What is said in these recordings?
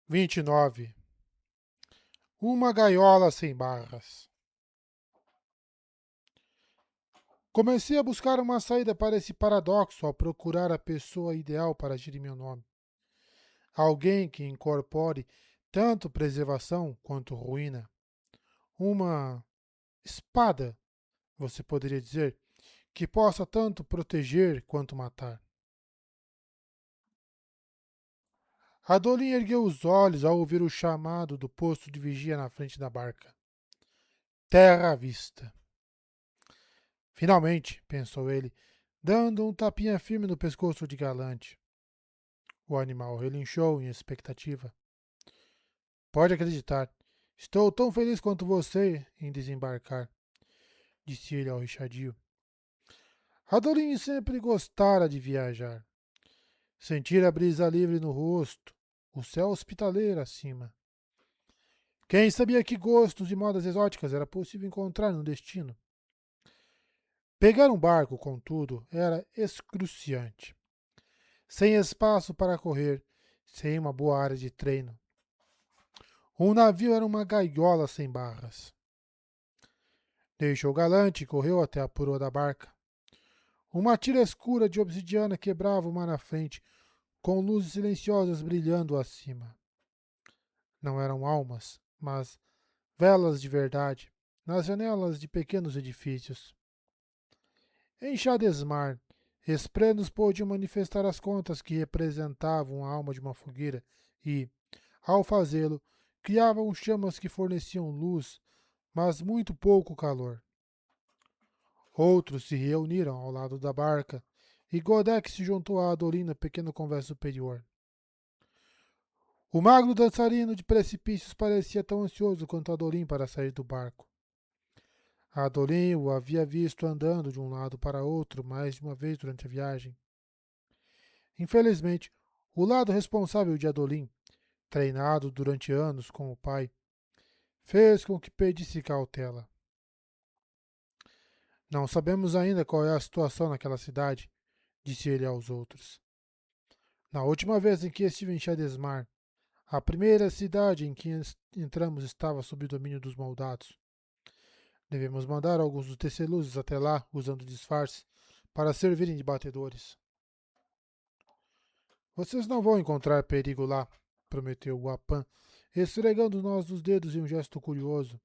29. Uma gaiola sem barras. Comecei a buscar uma saída para esse paradoxo ao procurar a pessoa ideal para agir em meu nome. Alguém que incorpore tanto preservação quanto ruína. Uma espada, você poderia dizer, que possa tanto proteger quanto matar. Adolin ergueu os olhos ao ouvir o chamado do posto de vigia na frente da barca. Terra à vista. Finalmente, pensou ele, dando um tapinha firme no pescoço de Galante. O animal relinchou em expectativa. Pode acreditar, estou tão feliz quanto você em desembarcar, disse ele ao Richadio. Adolin sempre gostara de viajar. Sentir a brisa livre no rosto, o céu hospitaleiro acima. Quem sabia que gostos e modas exóticas era possível encontrar no destino? Pegar um barco, contudo, era excruciante. Sem espaço para correr, sem uma boa área de treino. Um navio era uma gaiola sem barras. Deixou Galante e correu até a proa da barca. Uma tira escura de obsidiana quebrava o mar na frente, com luzes silenciosas brilhando acima. Não eram almas, mas velas de verdade, nas janelas de pequenos edifícios. Em Shadesmar, Esprenos pôde manifestar as contas que representavam a alma de uma fogueira e, ao fazê-lo, criavam chamas que forneciam luz, mas muito pouco calor. Outros se reuniram ao lado da barca e Godek se juntou a Adolin na pequena conversa superior. O magro dançarino de precipícios parecia tão ansioso quanto Adolin para sair do barco. Adolin o havia visto andando de um lado para outro mais de uma vez durante a viagem. Infelizmente, o lado responsável de Adolin, treinado durante anos com o pai, fez com que pedisse cautela. Não sabemos ainda qual é a situação naquela cidade, disse ele aos outros. Na última vez em que estive em Shadesmar, a primeira cidade em que entramos estava sob o domínio dos moldados. Devemos mandar alguns dos teceluzes até lá, usando disfarce, para servirem de batedores. Vocês não vão encontrar perigo lá, prometeu Wapan, esfregando nós dos dedos em um gesto curioso,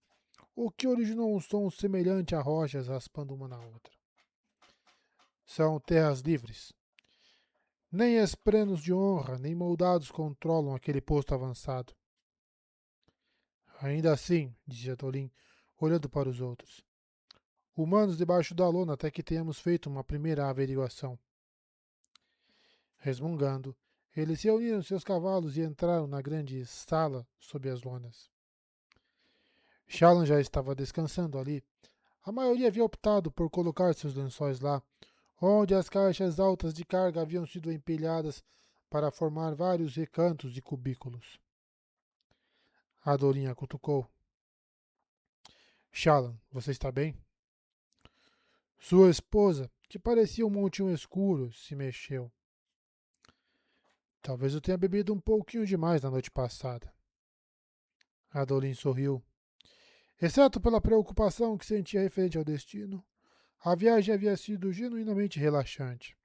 o que originou um som semelhante a rochas raspando uma na outra. São terras livres. Nem esprenos de honra, nem moldados controlam aquele posto avançado. Ainda assim, dizia Tolin, olhando para os outros. Humanos debaixo da lona até que tenhamos feito uma primeira averiguação. Resmungando, eles reuniram seus cavalos e entraram na grande sala sob as lonas. Shallan já estava descansando ali. A maioria havia optado por colocar seus lençóis lá, onde as caixas altas de carga haviam sido empilhadas para formar vários recantos e cubículos. A Dorinha cutucou. Shallan, você está bem? Sua esposa, que parecia um montinho escuro, se mexeu. Talvez eu tenha bebido um pouquinho demais na noite passada. Adolin sorriu. Exceto pela preocupação que sentia referente ao destino, a viagem havia sido genuinamente relaxante.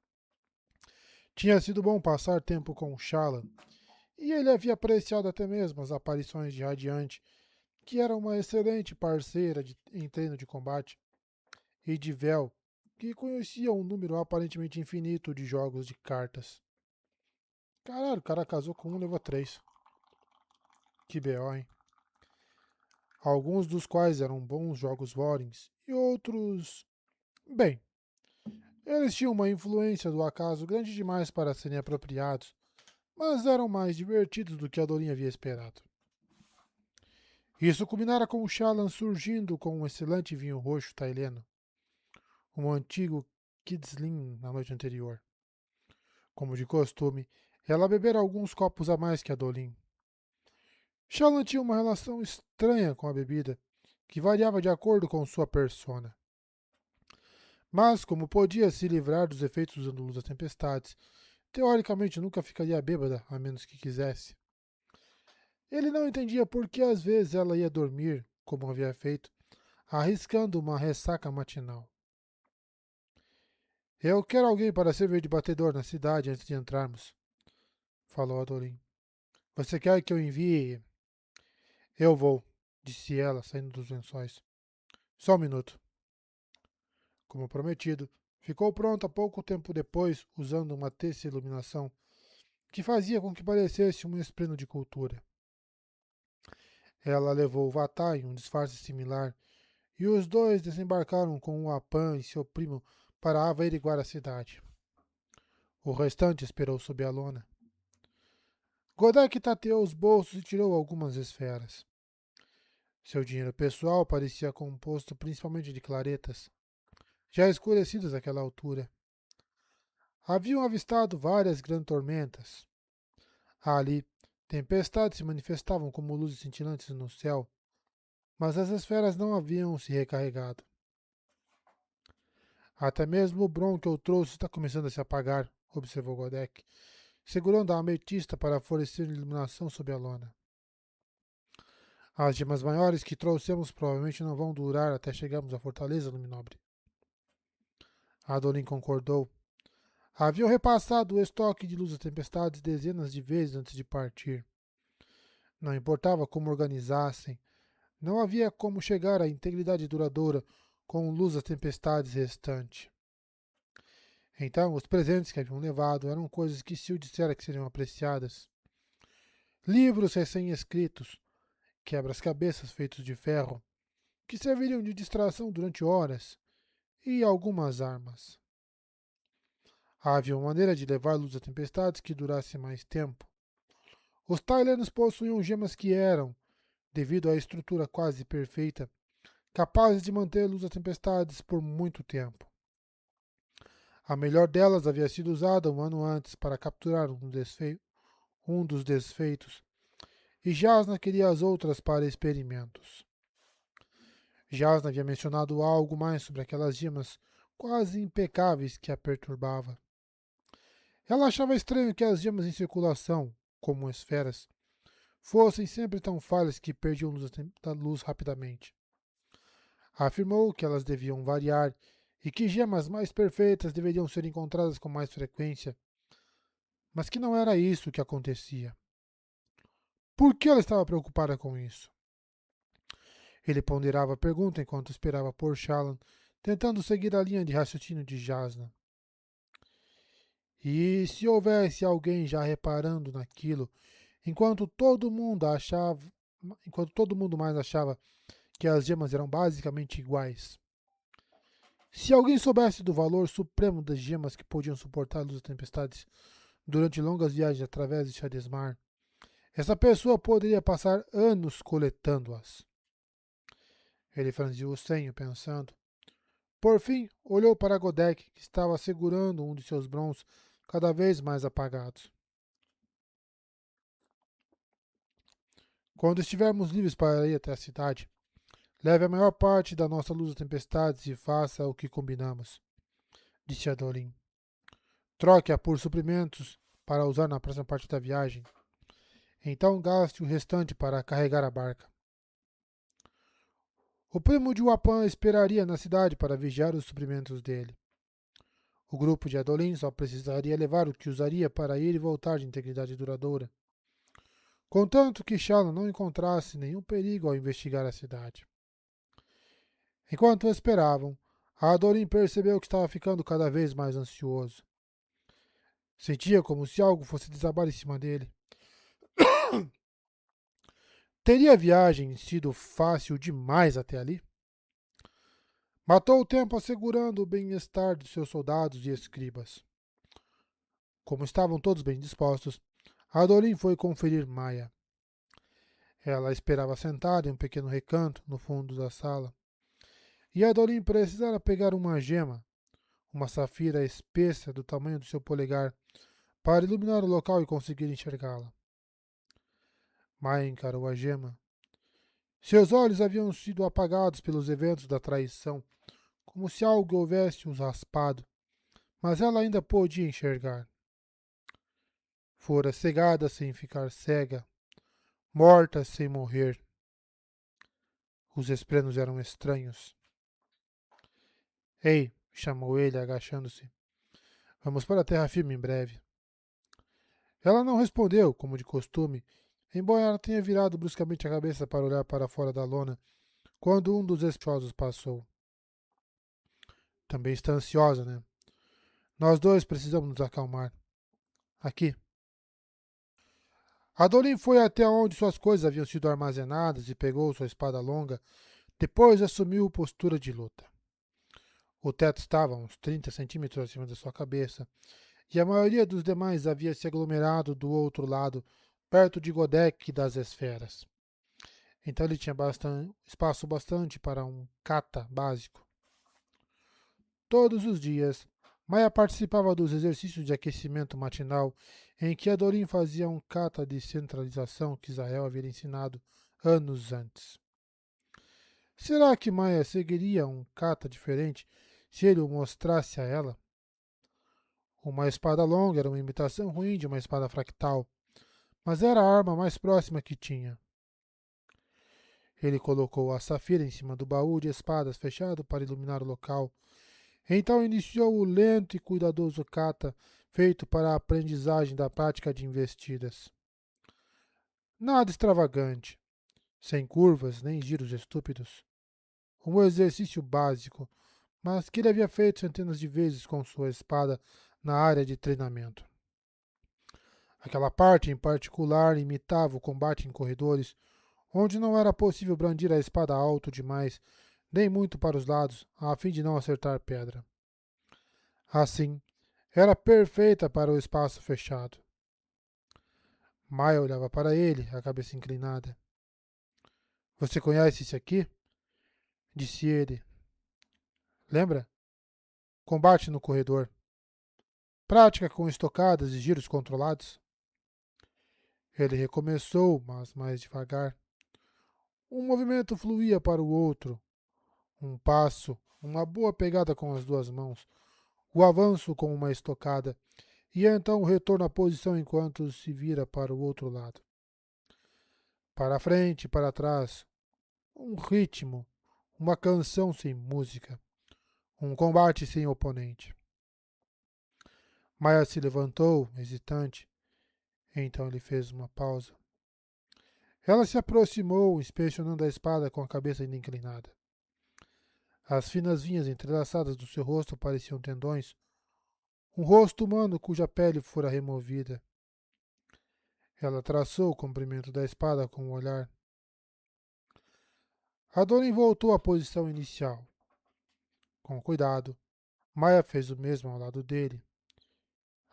Tinha sido bom passar tempo com Shallan, e ele havia apreciado até mesmo as aparições de Radiante, que era uma excelente parceira em treino de combate, e de Vel, que conhecia um número aparentemente infinito de jogos de cartas. Caralho, o cara casou com um, levou três. Que B.O., hein? Alguns dos quais eram bons jogos Warrings, e outros... Bem, eles tinham uma influência do acaso grande demais para serem apropriados, mas eram mais divertidos do que a Dorinha havia esperado. Isso culminara com o Shallan surgindo com um excelente vinho roxo taileno, um antigo Kidsling na noite anterior. Como de costume, ela bebera alguns copos a mais que a Dolin. Shallan tinha uma relação estranha com a bebida, que variava de acordo com sua persona. Mas, como podia se livrar dos efeitos usando luz das tempestades, teoricamente nunca ficaria bêbada, a menos que quisesse. Ele não entendia por que às vezes ela ia dormir, como havia feito, arriscando uma ressaca matinal. Eu quero alguém para servir de batedor na cidade antes de entrarmos, falou Adorim. Você quer que eu envie? Eu vou, disse ela, saindo dos lençóis. Só um minuto. Como prometido, ficou pronta pouco tempo depois, usando uma terça iluminação que fazia com que parecesse um esplêndido de cultura. Ela levou o Vatai, um disfarce similar, e os dois desembarcaram com o Apan e seu primo para averiguar a cidade. O restante esperou sob a lona. Godek tateou os bolsos e tirou algumas esferas. Seu dinheiro pessoal parecia composto principalmente de claretas, já escurecidas àquela altura. Haviam avistado várias grandes tormentas. Ali, tempestades se manifestavam como luzes cintilantes no céu, mas as esferas não haviam se recarregado. Até mesmo o bron que eu trouxe está começando a se apagar, observou Godek, segurando a ametista para fornecer iluminação sob a lona. As gemas maiores que trouxemos provavelmente não vão durar até chegarmos à fortaleza, Luminobre. Adolin concordou. Haviam repassado o estoque de luz das tempestades dezenas de vezes antes de partir. Não importava como organizassem, não havia como chegar à integridade duradoura com luz das tempestades restante. Então, os presentes que haviam levado eram coisas que Sil dissera que seriam apreciadas. Livros recém-escritos, quebras-cabeças feitos de ferro, que serviriam de distração durante horas, e algumas armas. Havia uma maneira de levar luz a tempestades que durasse mais tempo. Os tailanos possuíam gemas que eram, devido à estrutura quase perfeita, capazes de manter luz a tempestades por muito tempo. A melhor delas havia sido usada um ano antes para capturar um dos desfeitos, e Jasna queria as outras para experimentos. Jasna havia mencionado algo mais sobre aquelas gemas quase impecáveis que a perturbava. Ela achava estranho que as gemas em circulação, como esferas, fossem sempre tão falhas que perdiam da luz rapidamente. Afirmou que elas deviam variar e que gemas mais perfeitas deveriam ser encontradas com mais frequência, mas que não era isso que acontecia. Por que ela estava preocupada com isso? Ele ponderava a pergunta enquanto esperava por Shallan, tentando seguir a linha de raciocínio de Jasna. E se houvesse alguém já reparando naquilo, enquanto todo mundo mais achava que as gemas eram basicamente iguais? Se alguém soubesse do valor supremo das gemas que podiam suportar a luz das tempestades durante longas viagens através de Shadesmar, essa pessoa poderia passar anos coletando-as. Ele franziu o senho, pensando. Por fim, olhou para Godek, que estava segurando um de seus brons cada vez mais apagados. Quando estivermos livres para ir até a cidade, leve a maior parte da nossa luz das tempestades e faça o que combinamos, disse Adorim. Troque-a por suprimentos para usar na próxima parte da viagem. Então gaste o restante para carregar a barca. O primo de Wapan esperaria na cidade para vigiar os suprimentos dele. O grupo de Adolin só precisaria levar o que usaria para ir e voltar de integridade duradoura, contanto que Shallan não encontrasse nenhum perigo ao investigar a cidade. Enquanto esperavam, Adolin percebeu que estava ficando cada vez mais ansioso. Sentia como se algo fosse desabar em cima dele. Teria a viagem sido fácil demais até ali? Matou o tempo assegurando o bem-estar de seus soldados e escribas. Como estavam todos bem dispostos, Adolin foi conferir Maia. Ela esperava sentada em um pequeno recanto no fundo da sala. E Adolin precisara pegar uma gema, uma safira espessa do tamanho do seu polegar, para iluminar o local e conseguir enxergá-la. Maia encarou a gema. Seus olhos haviam sido apagados pelos eventos da traição, como se algo houvesse os raspado, mas ela ainda podia enxergar. Fora cegada sem ficar cega. morta sem morrer. Os esprenos eram estranhos. Ei, chamou ele, agachando-se. Vamos para a terra firme em breve. Ela não respondeu, como de costume, embora ela tenha virado bruscamente a cabeça para olhar para fora da lona, quando um dos esposos passou. Também está ansiosa, né? Nós dois precisamos nos acalmar. Aqui. Adolin foi até onde suas coisas haviam sido armazenadas e pegou sua espada longa, depois assumiu postura de luta. O teto estava a uns 30 centímetros acima da sua cabeça, e a maioria dos demais havia se aglomerado do outro lado, perto de Godek das esferas. Então ele tinha espaço bastante para um kata básico. Todos os dias, Maia participava dos exercícios de aquecimento matinal em que Adolin fazia um kata de centralização que Israel havia ensinado anos antes. Será que Maia seguiria um kata diferente se ele o mostrasse a ela? Uma espada longa era uma imitação ruim de uma espada fractal, mas era a arma mais próxima que tinha. Ele colocou a safira em cima do baú de espadas fechado para iluminar o local. Então iniciou o lento e cuidadoso kata feito para a aprendizagem da prática de investidas. Nada extravagante, sem curvas nem giros estúpidos. Um exercício básico, mas que ele havia feito centenas de vezes com sua espada na área de treinamento. Aquela parte em particular imitava o combate em corredores, onde não era possível brandir a espada alto demais, nem muito para os lados, a fim de não acertar pedra. Assim, era perfeita para o espaço fechado. Maia olhava para ele, a cabeça inclinada. Você conhece esse aqui? Disse ele. Lembra? Combate no corredor. Prática com estocadas e giros controlados. Ele recomeçou, mas mais devagar. Um movimento fluía para o outro. Um passo, uma boa pegada com as duas mãos. O avanço com uma estocada. E então o retorno à posição enquanto se vira para o outro lado. Para frente e para trás. Um ritmo. Uma canção sem música. Um combate sem oponente. Maia se levantou, hesitante. Então ele fez uma pausa. Ela se aproximou, inspecionando a espada com a cabeça ainda inclinada. As finas vinhas entrelaçadas do seu rosto pareciam tendões. Um rosto humano cuja pele fora removida. Ela traçou o comprimento da espada com o olhar. Adolin voltou à posição inicial. Com cuidado, Maia fez o mesmo ao lado dele.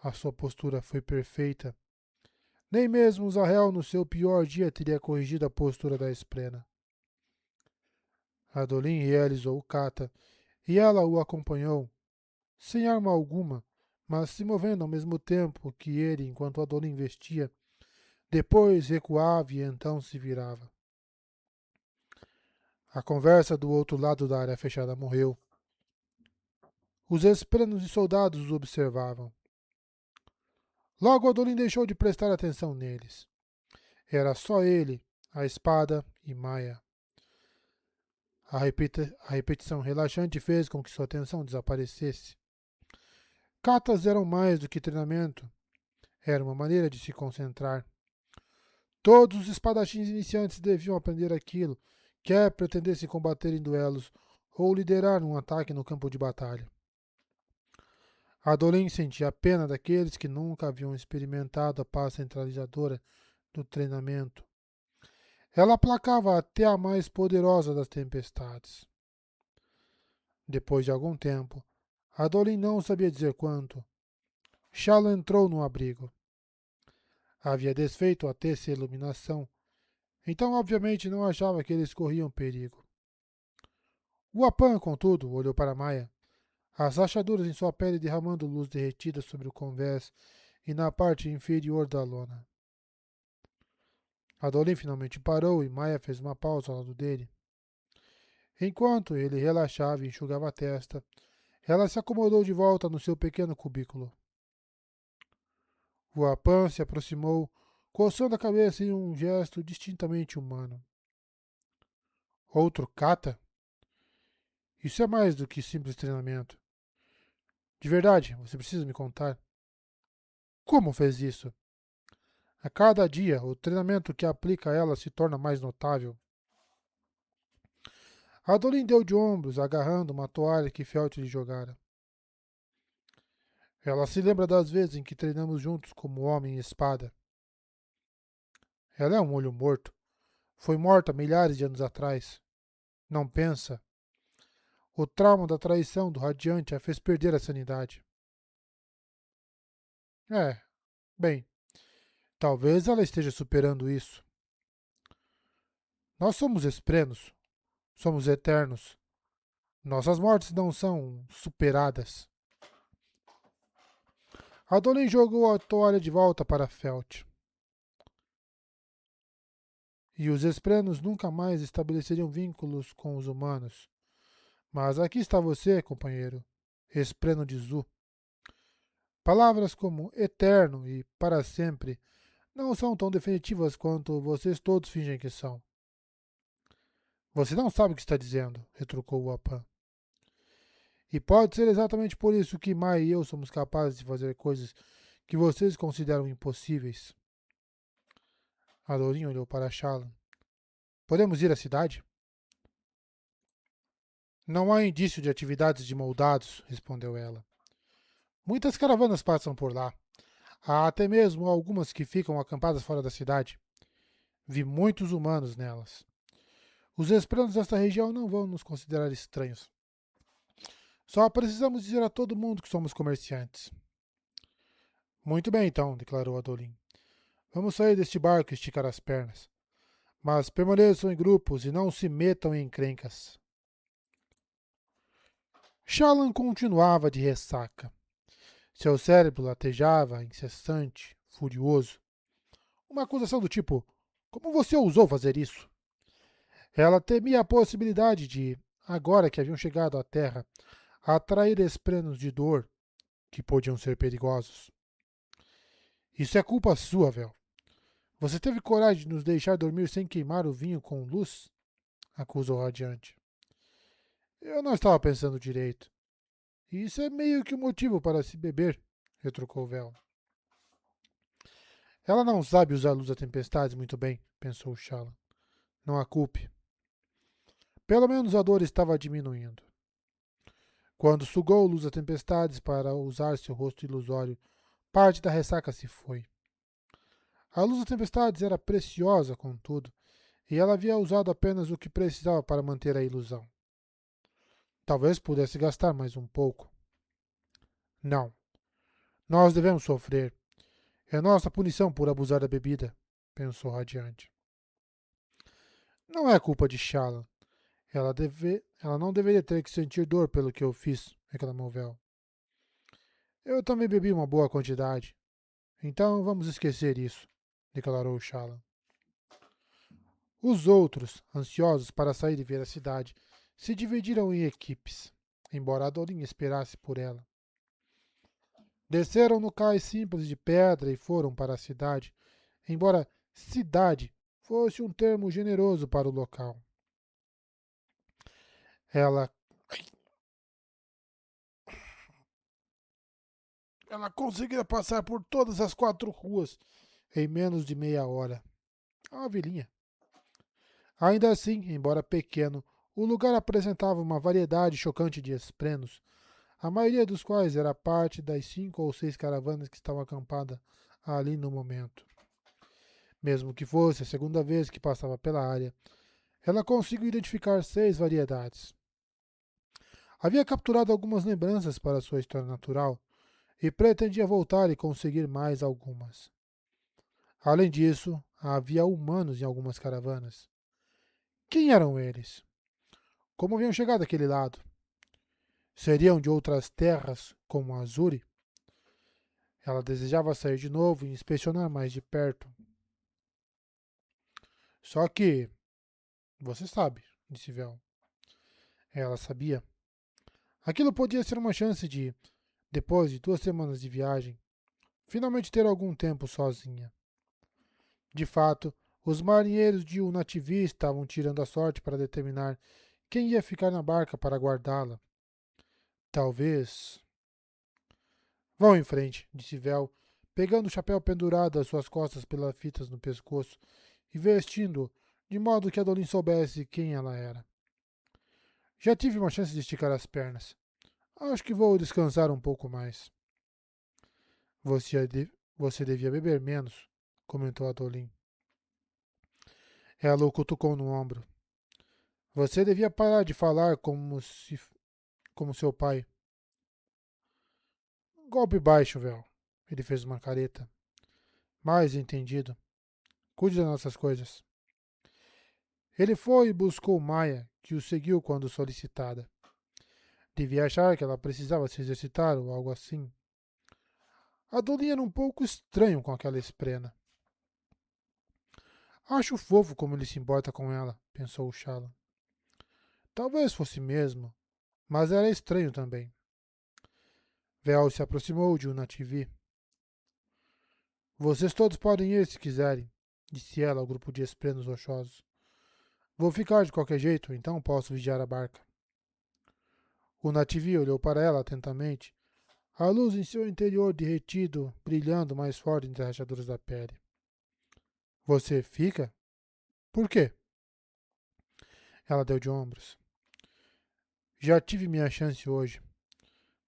A sua postura foi perfeita. Nem mesmo Zahel no seu pior dia teria corrigido a postura da esplena. Adolin realizou o kata, e ela o acompanhou, sem arma alguma, mas se movendo ao mesmo tempo que ele enquanto Adolin vestia. Depois recuava e então se virava. A conversa do outro lado da área fechada morreu. Os esplanos e soldados os observavam. Logo Adolin deixou de prestar atenção neles. Era só ele, a espada e Maia. A repetição relaxante fez com que sua atenção desaparecesse. Katas eram mais do que treinamento. Era uma maneira de se concentrar. Todos os espadachins iniciantes deviam aprender aquilo, quer pretendessem combater em duelos ou liderar um ataque no campo de batalha. Adolin sentia a pena daqueles que nunca haviam experimentado a paz centralizadora do treinamento. Ela aplacava até a mais poderosa das tempestades. Depois de algum tempo, Adolin não sabia dizer quanto, Shala entrou no abrigo. Havia desfeito a terça iluminação, então obviamente não achava que eles corriam perigo. O Apan, contudo, olhou para Maia, as rachaduras em sua pele derramando luz derretida sobre o convés e na parte inferior da lona. Adolin finalmente parou e Maia fez uma pausa ao lado dele. Enquanto ele relaxava e enxugava a testa, ela se acomodou de volta no seu pequeno cubículo. O Apan se aproximou coçando a cabeça em um gesto distintamente humano. Outro kata? Isso é mais do que simples treinamento. De verdade, você precisa me contar. Como fez isso? A cada dia, o treinamento que aplica a ela se torna mais notável. Adolin deu de ombros, agarrando uma toalha que Felt lhe jogara. Ela se lembra das vezes em que treinamos juntos como homem e espada. Ela é um olho morto. Foi morta milhares de anos atrás. Não pensa. O trauma da traição do Radiante a fez perder a sanidade. É, bem, talvez ela esteja superando isso. Nós somos esprenos. Somos eternos. Nossas mortes não são superadas. Adolin jogou a toalha de volta para Felt. E os esprenos nunca mais estabeleceriam vínculos com os humanos. Mas aqui está você, companheiro, espreno de Zu. Palavras como eterno e para sempre não são tão definitivas quanto vocês todos fingem que são. Você não sabe o que está dizendo, retrucou o Apan. E pode ser exatamente por isso que Mai e eu somos capazes de fazer coisas que vocês consideram impossíveis. Adorin olhou para Shallan. Podemos ir à cidade? Não há indício de atividades de moldados, respondeu ela. Muitas caravanas passam por lá. Há até mesmo algumas que ficam acampadas fora da cidade. Vi muitos humanos nelas. Os espranos desta região não vão nos considerar estranhos. Só precisamos dizer a todo mundo que somos comerciantes. Muito bem, então, declarou Adolin. Vamos sair deste barco e esticar as pernas. Mas permaneçam em grupos e não se metam em encrencas. Shallan continuava de ressaca. Seu cérebro latejava, incessante, furioso. Uma acusação do tipo: como você ousou fazer isso? Ela temia a possibilidade de, agora que haviam chegado à Terra, atrair esprenos de dor que podiam ser perigosos. Isso é culpa sua, Vel. Você teve coragem de nos deixar dormir sem queimar o vinho com luz? Acusou Radiante. Eu não estava pensando direito. Isso é meio que um motivo para se beber, retrucou Vel. Ela não sabe usar a luz da tempestade muito bem, pensou Shallan. Não a culpe. Pelo menos a dor estava diminuindo. Quando sugou a luz da tempestades para usar seu rosto ilusório, parte da ressaca se foi. A luz da tempestades era preciosa, contudo, e ela havia usado apenas o que precisava para manter a ilusão. Talvez pudesse gastar mais um pouco. Não. Nós devemos sofrer. É nossa punição por abusar da bebida, pensou Radiante. Não é culpa de Shallan. Ela não deveria ter que sentir dor pelo que eu fiz, reclamou Vel. Eu também bebi uma boa quantidade. Então vamos esquecer isso, declarou Shallan. Os outros, ansiosos para sair e ver a cidade, se dividiram em equipes, embora Adolin esperasse por ela. Desceram no cais simples de pedra e foram para a cidade, embora cidade fosse um termo generoso para o local. Ela, ela conseguira passar por todas as 4 ruas em menos de meia hora. A vilinha. Ainda assim, embora pequeno, o lugar apresentava uma variedade chocante de esprenos, a maioria dos quais era parte das 5 ou 6 caravanas que estavam acampadas ali no momento. Mesmo que fosse a segunda vez que passava pela área, ela conseguiu identificar 6 variedades. Havia capturado algumas lembranças para sua história natural e pretendia voltar e conseguir mais algumas. Além disso, havia humanos em algumas caravanas. Quem eram eles? Como haviam chegado daquele lado? Seriam de outras terras, como Azuri? Ela desejava sair de novo e inspecionar mais de perto. Só que, você sabe, disse Vel. Ela sabia. Aquilo podia ser uma chance de, depois de 2 semanas de viagem, finalmente ter algum tempo sozinha. De fato, os marinheiros de Unativi estavam tirando a sorte para determinar quem ia ficar na barca para guardá-la. Talvez. Vão em frente, disse Vel, pegando o chapéu pendurado às suas costas pelas fitas no pescoço e vestindo-o de modo que Adolin soubesse quem ela era. Já tive uma chance de esticar as pernas. Acho que vou descansar um pouco mais. Você, você devia beber menos, comentou Adolin. Ela o cutucou no ombro. Você devia parar de falar como seu pai. Golpe baixo, Vel. Ele fez uma careta. Mais entendido. Cuide das nossas coisas. Ele foi e buscou Maia, que o seguiu quando solicitada. Devia achar que ela precisava se exercitar ou algo assim. Adolin era um pouco estranho com aquela esprena. Acho fofo como ele se importa com ela, pensou Shallan. Talvez fosse mesmo, mas era estranho também. Vel se aproximou de Unativi. Vocês todos podem ir se quiserem, disse ela ao grupo de esprenos rochosos. Vou ficar de qualquer jeito, então posso vigiar a barca. Unativi olhou para ela atentamente, a luz em seu interior derretido brilhando mais forte entre as rachaduras da pele. Você fica? Por quê? Ela deu de ombros. Já tive minha chance hoje.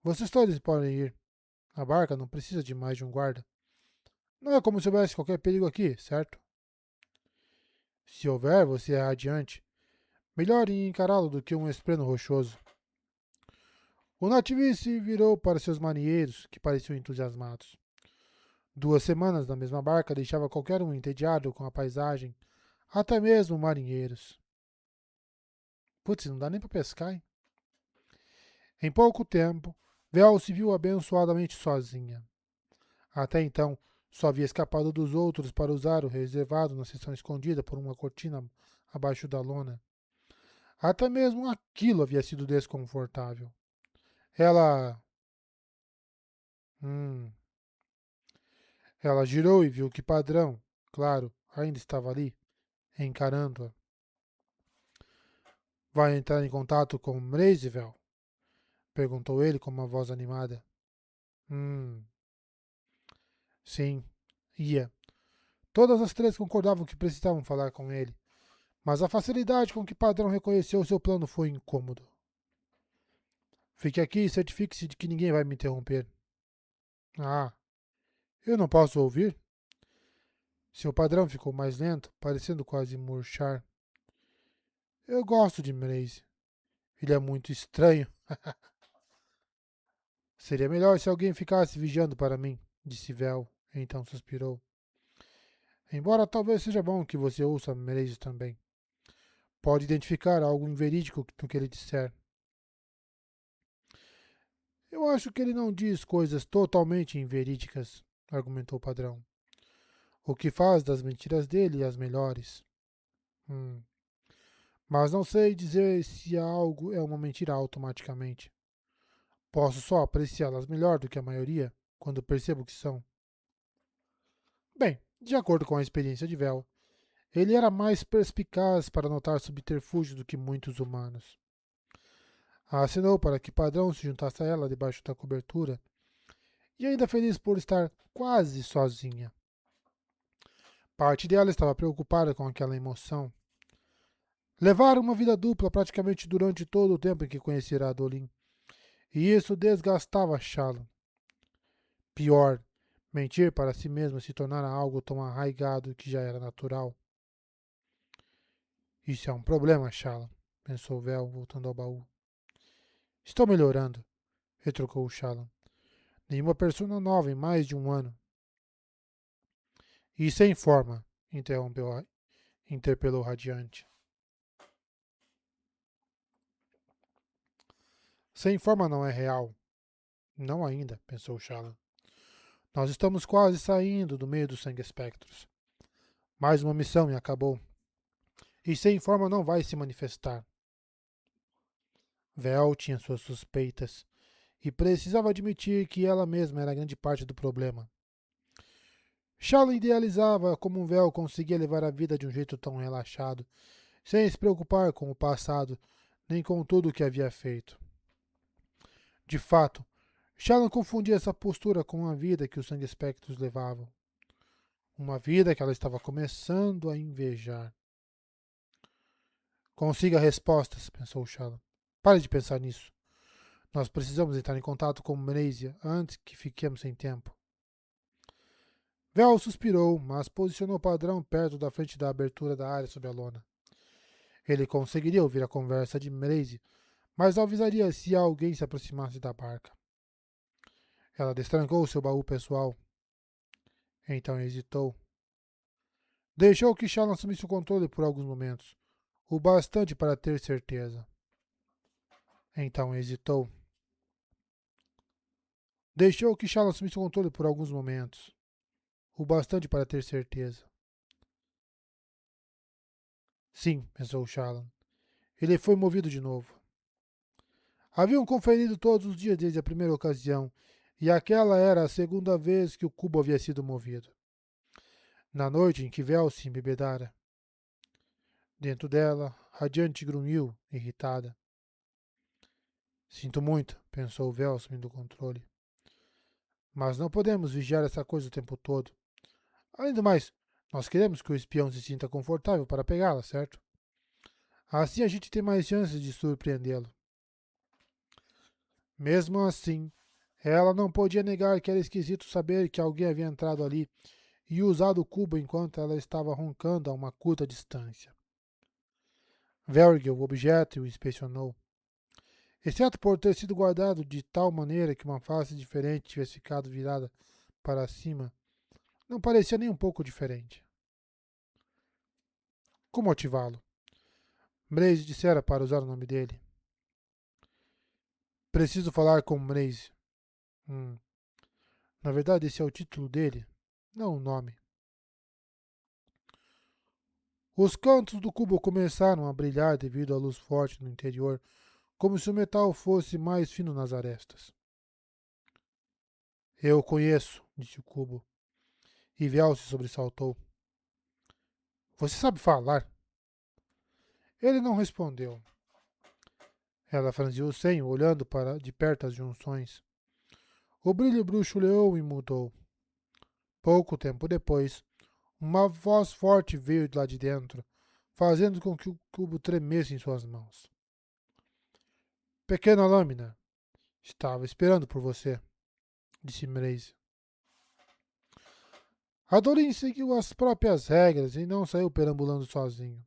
Vocês todos podem ir. A barca não precisa de mais de um guarda. Não é como se houvesse qualquer perigo aqui, certo? Se houver, você é adiante. Melhor em encará-lo do que um espreno rochoso. O nativo se virou para seus marinheiros, que pareciam entusiasmados. 2 semanas na mesma barca deixava qualquer um entediado com a paisagem, até mesmo marinheiros. Putz, não dá nem para pescar, hein? Em pouco tempo, Vel se viu abençoadamente sozinha. Até então, só havia escapado dos outros para usar o reservado na seção escondida por uma cortina abaixo da lona. Até mesmo aquilo havia sido desconfortável. Ela. Hum. Ela girou e viu que Padrão, claro, ainda estava ali, encarando-a. Vai entrar em contato com Mreisevel? Perguntou ele com uma voz animada. Hum. Sim, ia. Todas as três concordavam que precisavam falar com ele, mas a facilidade com que Padrão reconheceu seu plano foi incômodo. Fique aqui e certifique-se de que ninguém vai me interromper. Ah, eu não posso ouvir? Seu padrão ficou mais lento, parecendo quase murchar. Eu gosto de Mraze. Ele é muito estranho. Seria melhor se alguém ficasse vigiando para mim, disse Vel, então suspirou. Embora talvez seja bom que você ouça Mraze também. Pode identificar algo inverídico no que ele disser. Eu acho que ele não diz coisas totalmente inverídicas, argumentou o padrão. O que faz das mentiras dele as melhores. Hum. Mas não sei dizer se algo é uma mentira automaticamente. Posso só apreciá-las melhor do que a maioria quando percebo que são. Bem, de acordo com a experiência de Vel, ele era mais perspicaz para notar subterfúgios do que muitos humanos. Acenou para que Padrão se juntasse a ela debaixo da cobertura, e ainda feliz por estar quase sozinha. Parte dela estava preocupada com aquela emoção. Levara uma vida dupla praticamente durante todo o tempo em que conhecera Adolin, e isso desgastava Shallan. Pior, mentir para si mesma se tornara algo tão arraigado que já era natural. Isso é um problema, Shallan, pensou Vel, voltando ao baú. Estou melhorando, retrucou Shallan. Nenhuma persona nova em mais de um ano. E sem forma, interpelou Radiante. Sem forma não é real. Não ainda, pensou Shallan. Nós estamos quase saindo do meio dos sangue espectros. Mais uma missão e acabou. E sem forma não vai se manifestar. Vel tinha suas suspeitas e precisava admitir que ela mesma era grande parte do problema. Shalom idealizava como um véu conseguia levar a vida de um jeito tão relaxado, sem se preocupar com o passado, nem com tudo o que havia feito. De fato, Shalom confundia essa postura com a vida que os sangue espectros levavam. Uma vida que ela estava começando a invejar. Consiga respostas, pensou Shalom. Pare de pensar nisso. Nós precisamos entrar em contato com Mnesia antes que fiquemos sem tempo. Vel suspirou, mas posicionou o padrão perto da frente da abertura da área sob a lona. Ele conseguiria ouvir a conversa de Mnesia, mas avisaria se alguém se aproximasse da barca. Ela destrancou seu baú pessoal. Então hesitou. Deixou que Shalom assumisse o controle por alguns momentos, o bastante para ter certeza. Então hesitou. Deixou que Shalom assumisse o controle por alguns momentos, o bastante para ter certeza. Sim, pensou Shalom. Ele foi movido de novo. Haviam conferido todos os dias desde a primeira ocasião, e aquela era a segunda vez que o cubo havia sido movido. Na noite em que Vel se embebedara. Dentro dela, Radiante grunhiu, irritada. Sinto muito, pensou Vel, assumindo o controle. Mas não podemos vigiar essa coisa o tempo todo. Além do mais, nós queremos que o espião se sinta confortável para pegá-la, certo? Assim a gente tem mais chances de surpreendê-lo. Mesmo assim, ela não podia negar que era esquisito saber que alguém havia entrado ali e usado o cubo enquanto ela estava roncando a uma curta distância. Vel ergueu o objeto e o inspecionou. Exceto por ter sido guardado de tal maneira que uma face diferente tivesse ficado virada para cima, não parecia nem um pouco diferente. Como ativá-lo? Mraze dissera para usar o nome dele. Preciso falar com Mraze. Na verdade, esse é o título dele, não o nome. Os cantos do cubo começaram a brilhar devido à luz forte no interior, como se o metal fosse mais fino nas arestas. Eu o conheço, disse o cubo. E Vel se sobressaltou. Você sabe falar? Ele não respondeu. Ela franziu o senho, olhando para de perto as junções. O brilho bruxuleou e mudou. Pouco tempo depois, uma voz forte veio de lá de dentro, fazendo com que o cubo tremesse em suas mãos. Pequena lâmina, estava esperando por você, disse Mraze. Adorin seguiu as próprias regras e não saiu perambulando sozinho.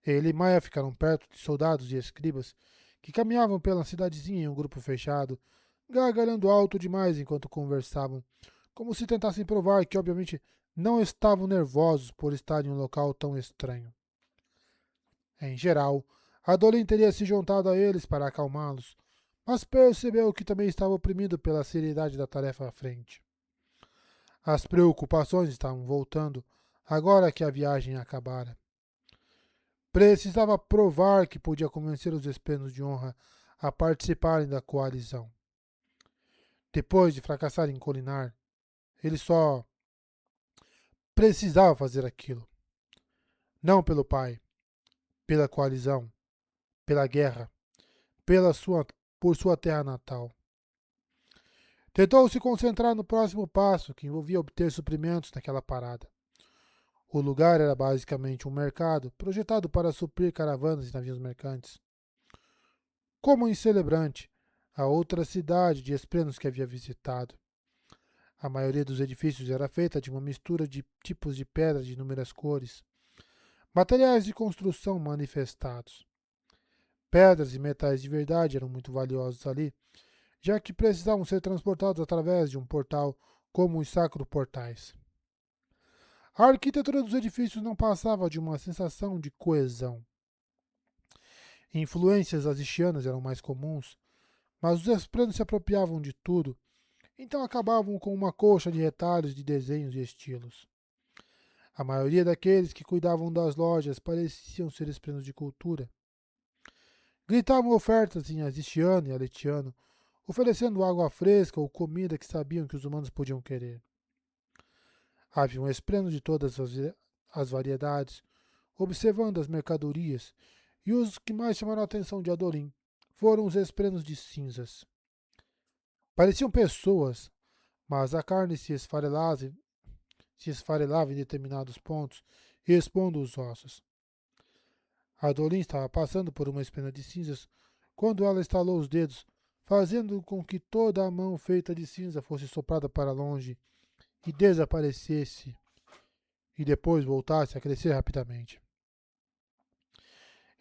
Ele e Maia ficaram perto de soldados e escribas que caminhavam pela cidadezinha em um grupo fechado, gargalhando alto demais enquanto conversavam, como se tentassem provar que, obviamente, não estavam nervosos por estar em um local tão estranho. Em geral, Adolin teria se juntado a eles para acalmá-los, mas percebeu que também estava oprimido pela seriedade da tarefa à frente. As preocupações estavam voltando, agora que a viagem acabara. Precisava provar que podia convencer os espenos de honra a participarem da coalizão. Depois de fracassar em Colinar, ele só precisava fazer aquilo. Não pelo pai, pela coalizão, pela guerra, por sua terra natal. Tentou se concentrar no próximo passo, que envolvia obter suprimentos naquela parada. O lugar era basicamente um mercado, projetado para suprir caravanas e navios mercantes. Como em Celebrante, a outra cidade de Esprenos que havia visitado. A maioria dos edifícios era feita de uma mistura de tipos de pedra de inúmeras cores, materiais de construção manifestados. Pedras e metais de verdade eram muito valiosos ali, já que precisavam ser transportados através de um portal como os sacros portais. A arquitetura dos edifícios não passava de uma sensação de coesão. Influências azistianas eram mais comuns, mas os esplanos se apropriavam de tudo, então acabavam com uma coxa de retalhos de desenhos e estilos. A maioria daqueles que cuidavam das lojas pareciam ser esplanos de cultura. Gritavam ofertas em azistiano e aletiano, oferecendo água fresca ou comida que sabiam que os humanos podiam querer. Havia um esplêndido de todas as variedades, observando as mercadorias, e os que mais chamaram a atenção de Adolim foram os esplêndidos de cinzas. Pareciam pessoas, mas a carne se esfarelava em determinados pontos, expondo os ossos. Adolim estava passando por uma espina de cinzas quando ela estalou os dedos, fazendo com que toda a mão feita de cinza fosse soprada para longe e desaparecesse, e depois voltasse a crescer rapidamente.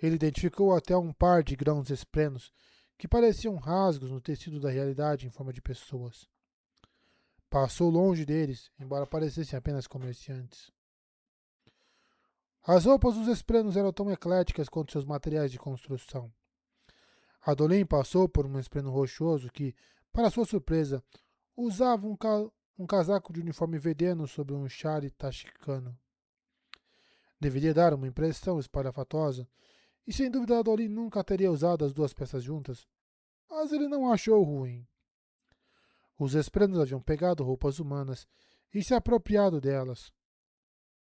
Ele identificou até um par de grãos esplenos que pareciam rasgos no tecido da realidade em forma de pessoas. Passou longe deles, embora parecessem apenas comerciantes. As roupas dos esplanos eram tão ecléticas quanto seus materiais de construção. Adolim passou por um espleno rochoso que, para sua surpresa, usava um casaco de uniforme vedeno sobre um chale taxicano. Deveria dar uma impressão espalhafatosa, e sem dúvida Adolim nunca teria usado as duas peças juntas, mas ele não achou ruim. Os esplanos haviam pegado roupas humanas e se apropriado delas.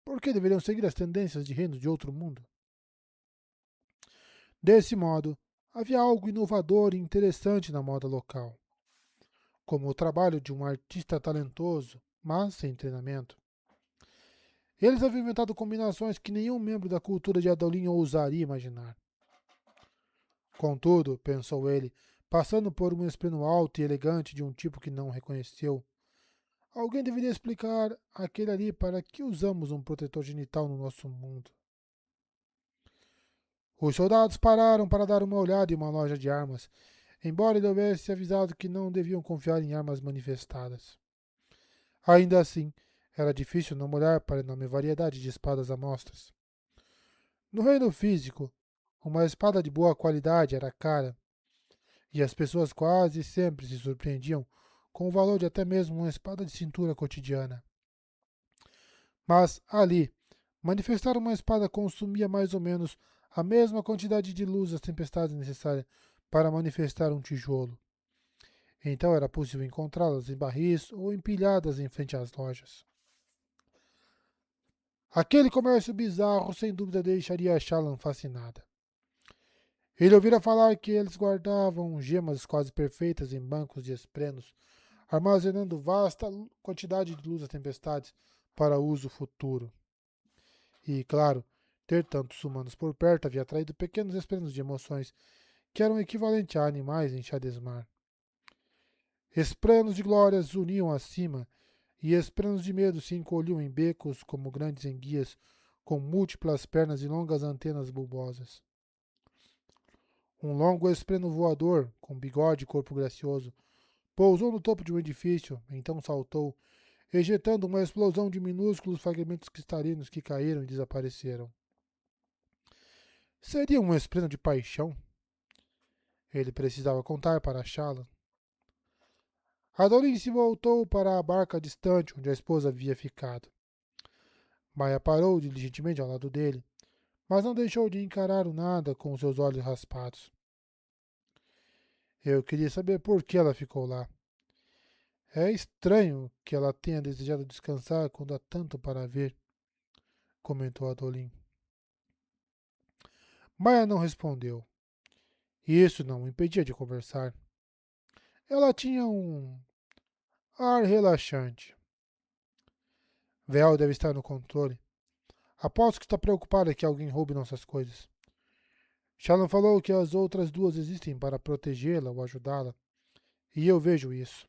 Por que deveriam seguir as tendências de reinos de outro mundo? Desse modo, havia algo inovador e interessante na moda local, como o trabalho de um artista talentoso, mas sem treinamento. Eles haviam inventado combinações que nenhum membro da cultura de Adolin ousaria imaginar. Contudo, pensou ele, passando por um espleno alto e elegante de um tipo que não reconheceu, alguém deveria explicar àquele ali para que usamos um protetor genital no nosso mundo. Os soldados pararam para dar uma olhada em uma loja de armas, embora ele houvesse avisado que não deviam confiar em armas manifestadas. Ainda assim, era difícil não olhar para a enorme variedade de espadas à mostras. No reino físico, uma espada de boa qualidade era cara, e as pessoas quase sempre se surpreendiam com o valor de até mesmo uma espada de cintura cotidiana. Mas, ali, manifestar uma espada consumia mais ou menos a mesma quantidade de luz das tempestades necessária para manifestar um tijolo. Então era possível encontrá-las em barris ou empilhadas em frente às lojas. Aquele comércio bizarro sem dúvida deixaria Shallan fascinada. Ele ouvira falar que eles guardavam gemas quase perfeitas em bancos de esprenos, armazenando vasta quantidade de luz das tempestades para uso futuro. E, claro, ter tantos humanos por perto havia atraído pequenos esprenos de emoções que eram equivalentes a animais em Shadesmar. Esprenos de glórias uniam acima, e esprenos de medo se encolhiam em becos como grandes enguias com múltiplas pernas e longas antenas bulbosas. Um longo espreno voador, com bigode e corpo gracioso, pousou no topo de um edifício, então saltou, ejetando uma explosão de minúsculos fragmentos cristalinos que caíram e desapareceram. Seria um espreno de paixão? Ele precisava contar para Shallan. Adolin se voltou para a barca distante onde a esposa havia ficado. Maia parou diligentemente ao lado dele, mas não deixou de encarar o nada com seus olhos raspados. Eu queria saber por que ela ficou lá. É estranho que ela tenha desejado descansar quando há tanto para ver, comentou Adolin. Maia não respondeu. Isso não o impedia de conversar. Ela tinha um ar relaxante. Vel deve estar no controle. Aposto que está preocupada que alguém roube nossas coisas. Shallan falou que as outras duas existem para protegê-la ou ajudá-la. E eu vejo isso.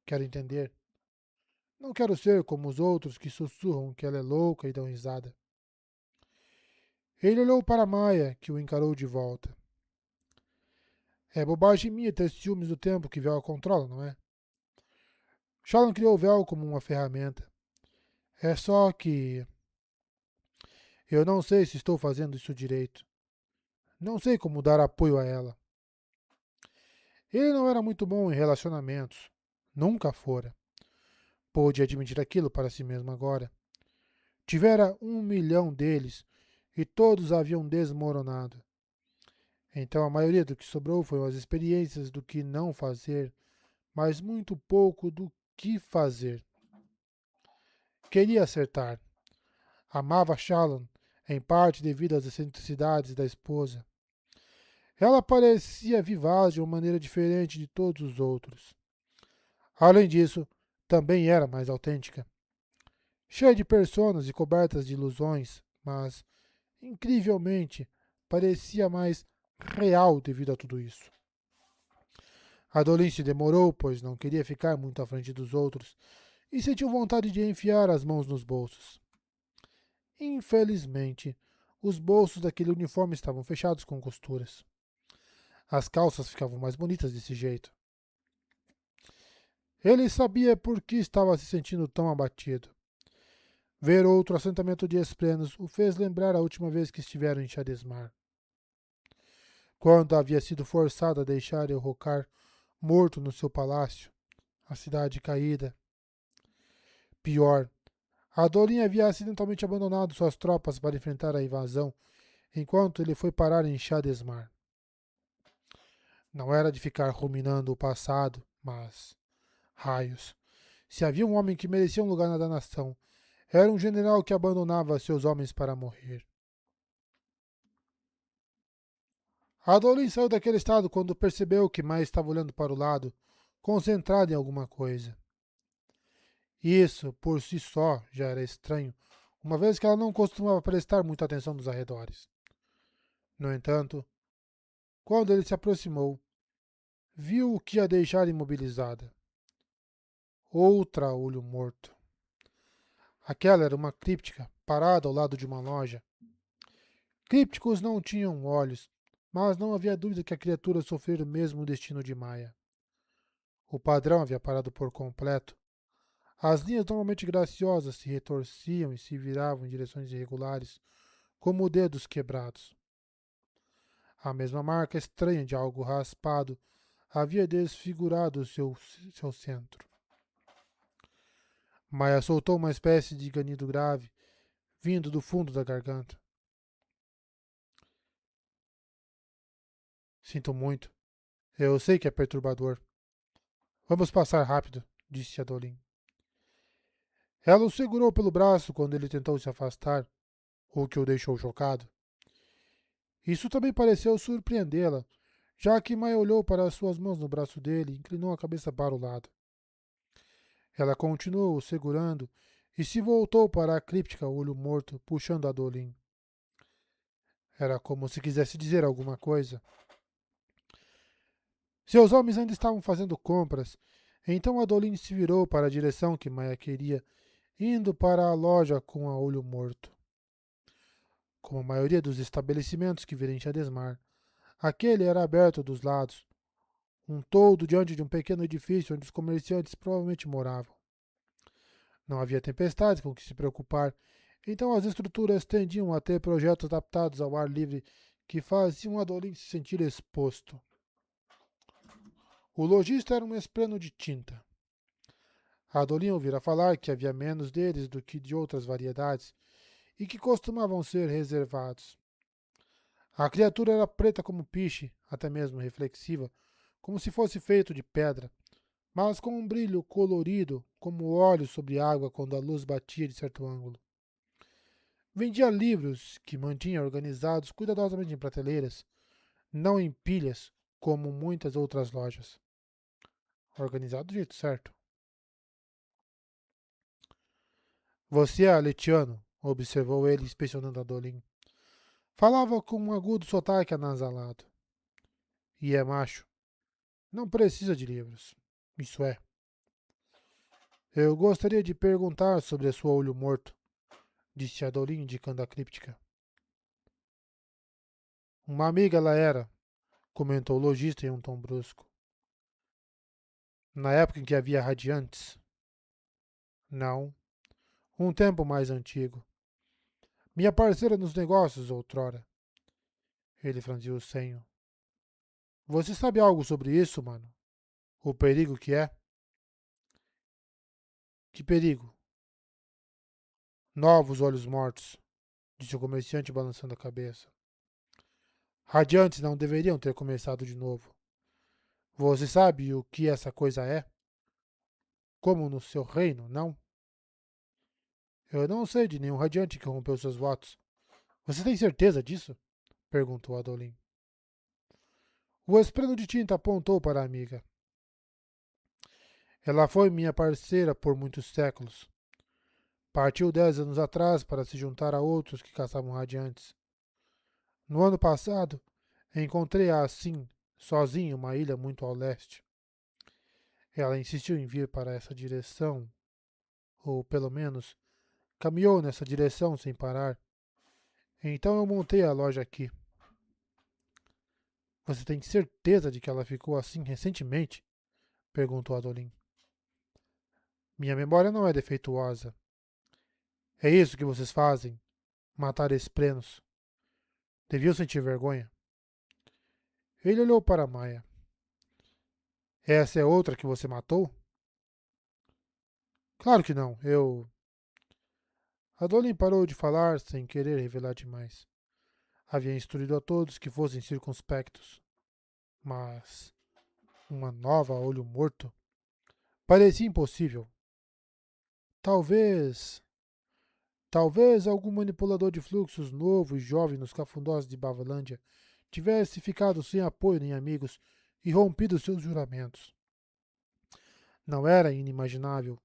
Quero entender. Não quero ser como os outros que sussurram que ela é louca e dão risada. Ele olhou para Maia, que o encarou de volta. É bobagem minha ter ciúmes do tempo que Vel controla, não é? Shallan criou Vel como uma ferramenta. É só que eu não sei se estou fazendo isso direito. Não sei como dar apoio a ela. Ele não era muito bom em relacionamentos. Nunca fora. Pôde admitir aquilo para si mesmo agora. Tivera 1 milhão deles e todos haviam desmoronado. Então a maioria do que sobrou foram as experiências do que não fazer, mas muito pouco do que fazer. Queria acertar. Amava Shalon, em parte devido às excentricidades da esposa. Ela parecia vivaz de uma maneira diferente de todos os outros. Além disso, também era mais autêntica. Cheia de personas e cobertas de ilusões, mas, incrivelmente, parecia mais real devido a tudo isso. Adolin se demorou, pois não queria ficar muito à frente dos outros, e sentiu vontade de enfiar as mãos nos bolsos. Infelizmente, os bolsos daquele uniforme estavam fechados com costuras. As calças ficavam mais bonitas desse jeito. Ele sabia por que estava se sentindo tão abatido. Ver outro assentamento de esplenos o fez lembrar a última vez que estiveram em Shadesmar, quando havia sido forçado a deixar Elrocar morto no seu palácio, a cidade caída. Pior, Adolin havia acidentalmente abandonado suas tropas para enfrentar a invasão, enquanto ele foi parar em Shadesmar. Não era de ficar ruminando o passado, mas... Raios! Se havia um homem que merecia um lugar na nação, era um general que abandonava seus homens para morrer. Adolin saiu daquele estado quando percebeu que Mai estava olhando para o lado, concentrado em alguma coisa. Isso, por si só, já era estranho, uma vez que ela não costumava prestar muita atenção nos arredores. No entanto, quando ele se aproximou, viu o que a deixara imobilizada. Outra olho morto. Aquela era uma críptica, parada ao lado de uma loja. Crípticos não tinham olhos, mas não havia dúvida que a criatura sofrera o mesmo destino de Maia. O padrão havia parado por completo. As linhas normalmente graciosas se retorciam e se viravam em direções irregulares, como dedos quebrados. A mesma marca estranha de algo raspado havia desfigurado seu centro. Maia soltou uma espécie de ganido grave, vindo do fundo da garganta. Sinto muito. Eu sei que é perturbador. Vamos passar rápido, disse Adolin. Ela o segurou pelo braço quando ele tentou se afastar, o que o deixou chocado. Isso também pareceu surpreendê-la, já que Mai olhou para as suas mãos no braço dele e inclinou a cabeça para o lado. Ela continuou o segurando e se voltou para a críptica olho morto, puxando Adolin. Era como se quisesse dizer alguma coisa. Seus homens ainda estavam fazendo compras, então Adolin se virou para a direção que Maia queria, indo para a loja com a olho morto. Como a maioria dos estabelecimentos que viram em Shadesmar, aquele era aberto dos lados, um toldo diante de um pequeno edifício onde os comerciantes provavelmente moravam. Não havia tempestades com que se preocupar, então as estruturas tendiam a ter projetos adaptados ao ar livre que faziam Adolin se sentir exposto. O lojista era um espleno de tinta. Adolin ouvira falar que havia menos deles do que de outras variedades e que costumavam ser reservados. A criatura era preta como piche, até mesmo reflexiva, como se fosse feito de pedra, mas com um brilho colorido, como óleo sobre água quando a luz batia de certo ângulo. Vendia livros que mantinha organizados cuidadosamente em prateleiras, não em pilhas, como muitas outras lojas. Organizado do jeito certo. Você é aletiano, observou ele, inspecionando Adolin. Falava com um agudo sotaque anasalado. E é macho. Não precisa de livros. Isso é. Eu gostaria de perguntar sobre a sua olho morto, disse Adolin, indicando a críptica. Uma amiga ela era, comentou o lojista em um tom brusco. Na época em que havia radiantes? Não. Um tempo mais antigo. Minha parceira nos negócios outrora. Ele franziu o senho. Você sabe algo sobre isso, mano? O perigo que é? Que perigo? Novos olhos mortos, disse o comerciante balançando a cabeça. Radiantes não deveriam ter começado de novo. Você sabe o que essa coisa é? Como no seu reino, não? Eu não sei de nenhum radiante que rompeu seus votos. Você tem certeza disso? Perguntou Adolin. O espremo de tinta apontou para a amiga. Ela foi minha parceira por muitos séculos. Partiu 10 anos atrás para se juntar a outros que caçavam radiantes. No ano passado, encontrei-a assim, sozinha em uma ilha muito ao leste. Ela insistiu em vir para essa direção, ou pelo menos caminhou nessa direção sem parar. Então eu montei a loja aqui. Você tem certeza de que ela ficou assim recentemente? Perguntou Adolin. Minha memória não é defeituosa. É isso que vocês fazem? Matar esprenos. Deviam sentir vergonha. Ele olhou para Maia. Essa é outra que você matou? Claro que não. Adolin parou de falar sem querer revelar demais. Havia instruído a todos que fossem circunspectos. Mas uma nova a olho morto parecia impossível. Talvez. Talvez algum manipulador de fluxos novo e jovem nos cafundós de Bavalândia tivesse ficado sem apoio nem amigos e rompido seus juramentos. Não era inimaginável.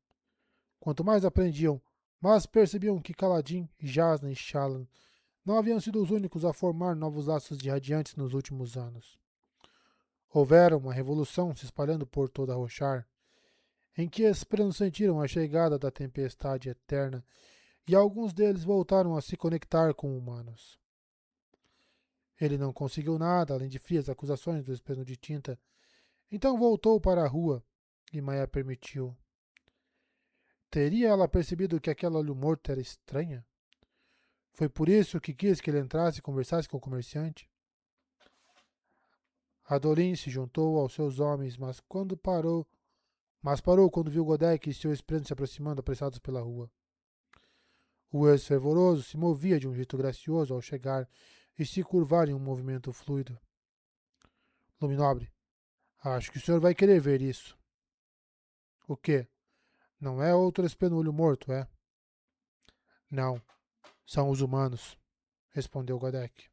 Quanto mais aprendiam, mais percebiam que Kaladin, Jasna e Shallan não haviam sido os únicos a formar novos laços de radiantes nos últimos anos. Houvera uma revolução se espalhando por toda Roshar, em que Esprenos sentiram a chegada da tempestade eterna e alguns deles voltaram a se conectar com humanos. Ele não conseguiu nada além de frias acusações do Espreno de Tinta, então voltou para a rua e Maia permitiu. Teria ela percebido que aquela olho morto era estranha? Foi por isso que quis que ele entrasse e conversasse com o comerciante? Adolin se juntou aos seus homens, mas parou quando viu Godek e seu espremo se aproximando apressados pela rua. O ex-fervoroso se movia de um jeito gracioso ao chegar e se curvar em um movimento fluido. Luminobre, acho que o senhor vai querer ver isso. O quê? Não é outro espenulho morto, é? Não, são os humanos, respondeu Godek.